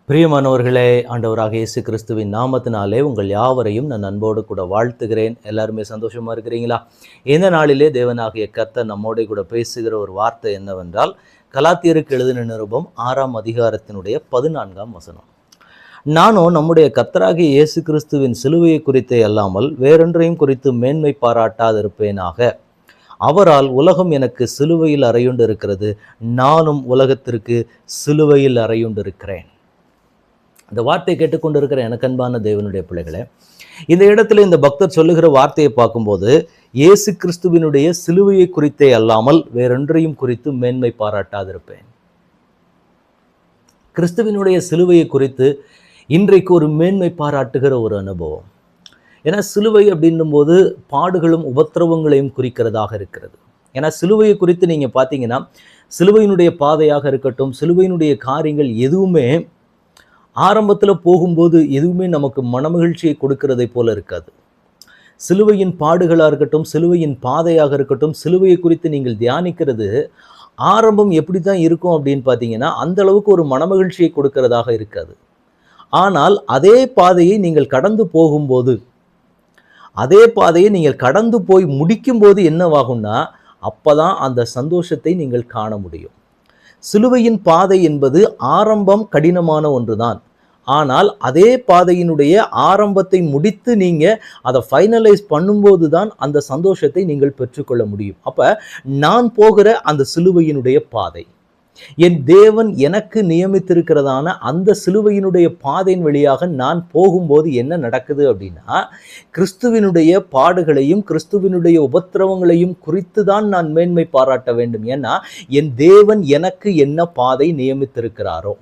பிரியமானவர்களே, ஆண்டவராக இயேசு கிறிஸ்துவின் நாமத்தினாலே உங்கள் யாவரையும் நான் அன்போடு கூட வாழ்த்துகிறேன். எல்லாருமே சந்தோஷமா இருக்கிறீங்களா? இந்த நாளிலே தேவனாகிய கர்த்தர் நம்மோடு கூட பேசுகிற ஒரு வார்த்தை என்னவென்றால், கலாத்தியருக்கு எழுதின நிருபம் 6ஆம் அதிகாரத்தினுடைய 14ஆம் வசனம். நானும் நம்முடைய கர்த்தராகிய இயேசு கிறிஸ்துவின் சிலுவையை குறித்தே அல்லாமல் வேறொன்றையும் குறித்து மேன்மை பாராட்டாதிருப்பேனாக. அவரால் உலகம் எனக்கு சிலுவையில் அறையுண்டு இருக்கிறது, நானும் உலகத்திற்கு சிலுவையில் அறையுண்டு இருக்கிறேன். இந்த வார்த்தையை கேட்டுக்கொண்டிருக்கிற எனக்கு அன்பான தேவனுடைய பிள்ளைகளே, இந்த இடத்துல இந்த பக்தர் சொல்லுகிற வார்த்தையை பார்க்கும்போது, இயேசு கிறிஸ்துவினுடைய சிலுவையை குறித்தே அல்லாமல் வேறொன்றையும் குறித்து மேன்மை பாராட்டாதிருப்பேன். கிறிஸ்துவினுடைய சிலுவையை குறித்து இன்றைக்கு ஒரு மேன்மை பாராட்டுகிற ஒரு அனுபவம். ஏன்னா சிலுவை அப்படின்னும் போது பாடுகளும் உபத்திரவங்களையும் குறிக்கிறதாக இருக்கிறது. ஏன்னா சிலுவையை குறித்து நீங்க பார்த்தீங்கன்னா, சிலுவையினுடைய பாதையாக இருக்கட்டும், சிலுவையினுடைய காரியங்கள் எதுவுமே ஆரம்பத்தில் போகும்போது எதுவுமே நமக்கு மனமகிழ்ச்சியை கொடுக்கிறதை போல இருக்காது. சிலுவையின் பாடுகளாக இருக்கட்டும், சிலுவையின் பாதையாக இருக்கட்டும், சிலுவையை குறித்து நீங்கள் தியானிக்கிறது ஆரம்பம் எப்படி தான் இருக்கும் அப்படின்னு பார்த்தீங்கன்னா, அந்த அளவுக்கு ஒரு மனமகிழ்ச்சியை கொடுக்கிறதாக இருக்காது. ஆனால் அதே பாதையை நீங்கள் கடந்து போகும்போது, அதே பாதையை நீங்கள் கடந்து போய் முடிக்கும்போது என்னவாகும்னா, அப்பதான் அந்த சந்தோஷத்தை நீங்கள் காண முடியும். சிலுவையின் பாதை என்பது ஆரம்பம் கடினமான ஒன்றுதான். ஆனால் அதே பாதையினுடைய ஆரம்பத்தை முடித்து நீங்க அதை ஃபைனலைஸ் பண்ணும்போது தான் அந்த சந்தோஷத்தை நீங்கள் பெற்றுக்கொள்ள முடியும். அப்ப நான் போகிற அந்த சிலுவையினுடைய பாதை, என் தேவன் எனக்கு நியமித்திருக்கிறதான அந்த சிலுவையினுடைய பாதையின் வழியாக நான் போகும்போது என்ன நடக்குது அப்படின்னா, கிறிஸ்துவினுடைய பாடுகளையும் கிறிஸ்துவினுடைய உபத்திரவங்களையும் குறித்து தான் நான் மேன்மை பாராட்ட வேண்டும். ஏன்னா என் தேவன் எனக்கு என்ன பாதை நியமித்திருக்கிறாரோ,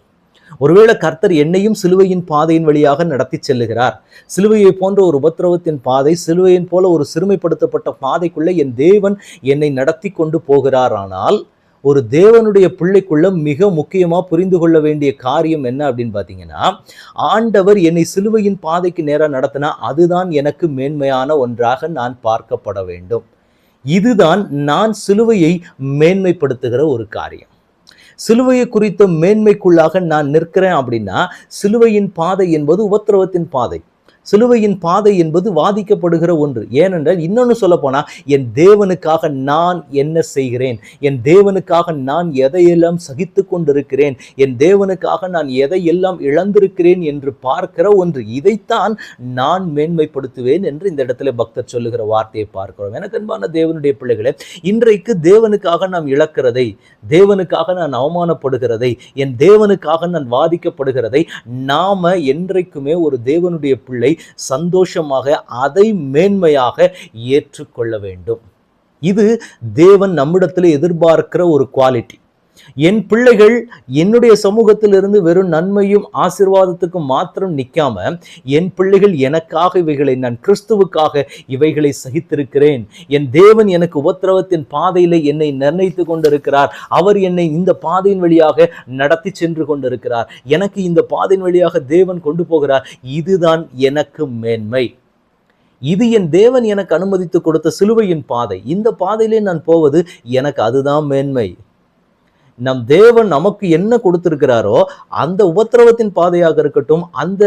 ஒருவேளை கர்த்தர் என்னையும் சிலுவையின் பாதையின் வழியாக நடத்தி செல்லுகிறார், சிலுவையை போன்ற ஒரு உபத்திரவத்தின் பாதை, சிலுவையின் போல ஒரு சிறுமைப்படுத்தப்பட்ட பாதைக்குள்ள என் தேவன் என்னை நடத்தி கொண்டு போகிறார். ஆனால் ஒரு தேவனுடைய பிள்ளைக்குள்ள மிக முக்கியமா புரிந்து கொள்ள வேண்டிய காரியம் என்ன அப்படின்னு பார்த்தீங்கன்னா, ஆண்டவர் என்னை சிலுவையின் பாதைக்கு நேராக நடத்தினா அதுதான் எனக்கு மேன்மையான ஒன்றாக நான் பார்க்கப்பட வேண்டும். இதுதான் நான் சிலுவையை மேன்மைப்படுத்துகிற ஒரு காரியம். சிலுவையை குறித்த மேன்மைக்குள்ளாக நான் நிற்கிறேன் அப்படின்னா, சிலுவையின் பாதை என்பது உபத்திரவத்தின் பாதை, சிலுவையின் பாதை என்பது வாதிக்கப்படுகிற ஒன்று. ஏனென்றால் இன்னொன்று சொல்ல போனா, என் தேவனுக்காக நான் என்ன செய்கிறேன், என் தேவனுக்காக நான் எதையெல்லாம் சகித்து கொண்டிருக்கிறேன், என் தேவனுக்காக நான் எதையெல்லாம் இழந்திருக்கிறேன் என்று பார்க்கிற ஒன்று. இதைத்தான் நான் மேன்மைப்படுத்துவேன் என்று இந்த இடத்துல பக்தர் சொல்லுகிற வார்த்தையை பார்க்கிறோம். எனக்கு அன்பான தேவனுடைய பிள்ளைகளே, இன்றைக்கு தேவனுக்காக நாம் இழக்கிறதை, தேவனுக்காக நான் அவமானப்படுகிறதை, என் தேவனுக்காக நான் வாதிக்கப்படுகிறதை நாம என்றைக்குமே ஒரு தேவனுடைய பிள்ளை சந்தோஷமாக அதை மேன்மையாக ஏற்றுக்கொள்ள வேண்டும். இது தேவன் நம்மிடத்தில் எதிர்பார்க்கிற ஒரு குவாலிட்டி. என் பிள்ளைகள் என்னுடைய சமூகத்திலிருந்து வெறும் நன்மையும் ஆசீர்வாதத்துக்கும் மாத்திரம் நிற்காம, என் பிள்ளைகள் எனக்காக இவைகளை, நான் கிறிஸ்துவுக்காக இவைகளை சகித்திருக்கிறேன், என் தேவன் எனக்கு உபத்திரவத்தின் பாதையில என்னை நிர்ணயித்து கொண்டிருக்கிறார், அவர் என்னை இந்த பாதையின் வழியாக நடத்தி சென்று கொண்டிருக்கிறார், எனக்கு இந்த பாதையின் வழியாக தேவன் கொண்டு போகிறார், இதுதான் எனக்கு மேன்மை. இது என் தேவன் எனக்கு அனுமதித்து கொடுத்த சிலுவையின் பாதை, இந்த பாதையிலே நான் போவது எனக்கு அதுதான் மேன்மை. நம் தேவன் நமக்கு என்ன கொடுத்திருக்கிறாரோ அந்த உபத்திரவத்தின் பாதையாக இருக்கட்டும், அந்த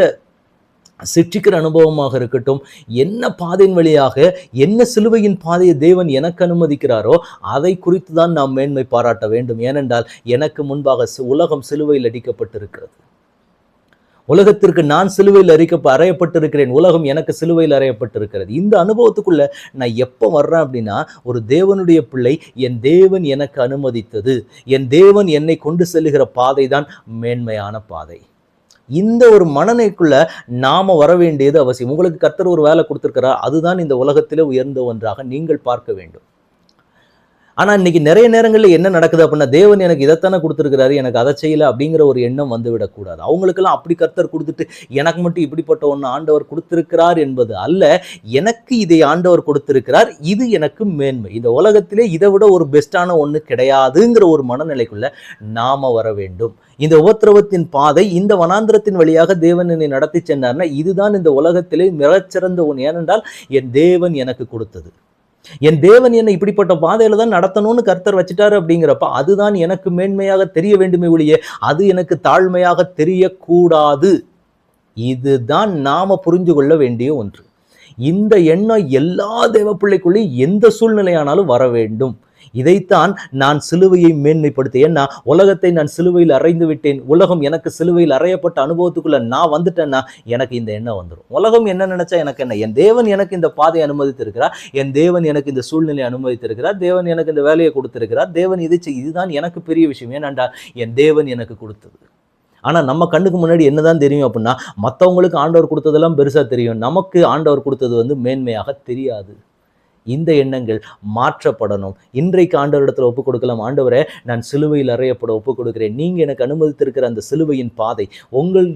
சிற்றிக்கிற அனுபவமாக இருக்கட்டும், என்ன பாதையின் வழியாக, என்ன சிலுவையின் பாதையை தேவன் எனக்கு அனுமதிக்கிறாரோ அதை குறித்து தான் நாம் மேன்மை பாராட்ட வேண்டும். ஏனென்றால் எனக்கு முன்பாக உலகம் சிலுவையில் அடிக்கப்பட்டிருக்கிறது. உலகத்திற்கு நான் சிலுவையில் அறையப்பட்டிருக்கிறேன், உலகம் எனக்கு சிலுவையில் அறையப்பட்டிருக்கிறது. இந்த அனுபவத்துக்குள்ள நான் எப்போ வர்றேன் அப்படின்னா, ஒரு தேவனுடைய பிள்ளை, என் தேவன் எனக்கு அனுமதித்தது, என் தேவன் என்னை கொண்டு செல்லுகிற பாதை தான் மேன்மையான பாதை. இந்த ஒரு மனநிலைக்குள்ள நாம வர வேண்டியது அவசியம். உங்களுக்கு கர்த்தர் ஒரு வேலை கொடுத்திருக்கிறார், அதுதான் இந்த உலகத்திலே உயர்ந்த ஒன்றாக நீங்கள் பார்க்க வேண்டும். ஆனா இன்னைக்கு நிறைய நேரங்களில் என்ன நடக்குது அப்படின்னா, தேவன் எனக்கு இதைத்தானே கொடுத்துருக்கிறாரு, எனக்கு அதை செய்யல அப்படிங்கிற ஒரு எண்ணம் வந்து விடக்கூடாது. அவங்களுக்கெல்லாம் அப்படி கர்த்தர் கொடுத்துட்டு எனக்கு மட்டும் இப்படிப்பட்ட ஒன்று ஆண்டவர் கொடுத்திருக்கிறார் என்பது அல்ல. எனக்கு இதை ஆண்டவர் கொடுத்திருக்கிறார், இது எனக்கு மேன்மை, இந்த உலகத்திலே இதை விட ஒரு பெஸ்டான ஒன்று கிடையாதுங்கிற ஒரு மனநிலைக்குள்ள நாம வர வேண்டும். இந்த உபத்திரவத்தின் பாதை, இந்த வனாந்திரத்தின் வழியாக தேவன் என்னை நடத்தி சென்றார்னா இதுதான் இந்த உலகத்திலே மிகச்சிறந்த ஒன்று. ஏனென்றால் என் தேவன் எனக்கு கொடுத்தது. என் தேவன் என்னை இப்படிப்பட்ட பாதையில தான் நடத்தணும்னு கர்த்தர் வச்சுட்டாரு அப்படிங்கிறப்ப அதுதான் எனக்கு மேன்மையாக தெரிய வேண்டுமே ஒழிய அது எனக்கு தாழ்மையாக தெரியக்கூடாது. இதுதான் நாம புரிந்து கொள்ள வேண்டிய ஒன்று. இந்த எண்ணம் எல்லா தேவ பிள்ளைக்குள்ளேயும் எந்த சூழ்நிலையானாலும் வர வேண்டும். இதைத்தான் நான் சிலுவையை மேன்மைப்படுத்த. ஏன்னா உலகத்தை நான் சிலுவையில் அறைந்து விட்டேன், உலகம் எனக்கு சிலுவையில் அறையப்பட்ட அனுபவத்துக்குள்ள நான் வந்துட்டேன்னா எனக்கு இந்த எண்ணம் வந்துடும். உலகம் என்ன நினைச்சா எனக்கு என்ன, என் தேவன் எனக்கு இந்த பாதையை அனுமதித்திருக்கிறார், என் தேவன் எனக்கு இந்த சூழ்நிலையை அனுமதித்திருக்கிறார், தேவன் எனக்கு இந்த வேலையை கொடுத்திருக்கிறார், தேவன் இதுதான் எனக்கு பெரிய விஷயம். ஏனென்றால் என் தேவன் எனக்கு கொடுத்தது. ஆனா நம்ம கண்ணுக்கு முன்னாடி என்னதான் தெரியும் அப்படின்னா, மற்றவங்களுக்கு ஆண்டவர் கொடுத்ததெல்லாம் பெருசா தெரியும், நமக்கு ஆண்டவர் கொடுத்தது மேன்மையாக தெரியாது. இந்த எண்ணங்கள் மாற்றப்படணும். இன்றைக்கு ஆண்டவரிடத்தில் ஒப்புக் கொடுக்கலாம். ஆண்டவரே, நான் சிலுவையில் அறையப்பட ஒப்புக் கொடுக்கிறேன். நீங்க எனக்கு அனுமதித்திருக்கிற அந்த சிலுவையின் பாதை,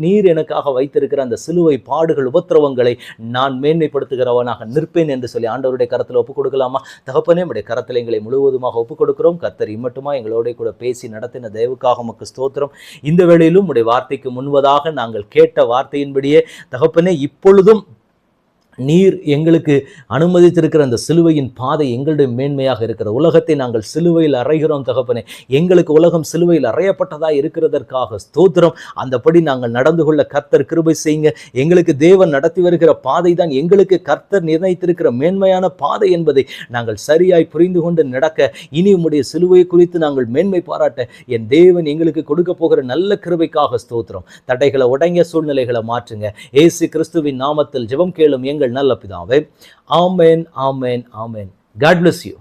நீர் எனக்காக வைத்திருக்கிற அந்த சிலுவை பாடுகள், உபத்திரவங்களை நான் மேன்மைப்படுத்துகிறவனாக நிற்பேன் என்று சொல்லி ஆண்டவருடைய கரத்தில் ஒப்புக் கொடுக்கலாமா? தகப்பனே, நம்முடைய கரத்தில் எங்களை முழுவதுமாக ஒப்புக் கொடுக்கிறோம். கர்த்தர் இம்மட்டுமா எங்களோட கூட பேசி நடத்தின தயவுக்காக உமக்கு ஸ்தோத்திரம். இந்த வேளையிலும் உடைய வார்த்தைக்கு முன்பதாக நாங்கள் கேட்ட வார்த்தையின்படியே தகப்பனே, இப்பொழுதும் நீர் எங்களுக்கு அனுமதித்திருக்கிற அந்த சிலுவையின் பாதை எங்களுடைய மேன்மையாக இருக்கிற உலகத்தை நாங்கள் சிலுவையில் அறைகிறோம் தகப்பனே. எங்களுக்கு உலகம் சிலுவையில் அறையப்பட்டதா இருக்கிறதற்காக ஸ்தோத்திரம். அந்தபடி நாங்கள் நடந்து கொள்ள கர்த்தர் கிருபை செய்யுங்க. எங்களுக்கு தேவன் நடத்தி வருகிற பாதை தான் எங்களுக்கு கர்த்தர் நிர்ணயித்திருக்கிற மேன்மையான பாதை என்பதை நாங்கள் சரியாய் புரிந்து கொண்டு நடக்க, இனி உம்முடைய சிலுவை குறித்து நாங்கள் மேன்மை பாராட்ட என் தேவன் எங்களுக்கு கொடுக்க போகிற நல்ல கிருபைக்காக ஸ்தோத்திரம். தடைகளை உடைங்க, சூழ்நிலைகளை மாற்றுங்க. இயேசு கிறிஸ்துவின் நாமத்தில் ஜெபம் கேளும் எங்கள் நல்ல பிதாவே. ஆமென், ஆமென், ஆமென். God bless you.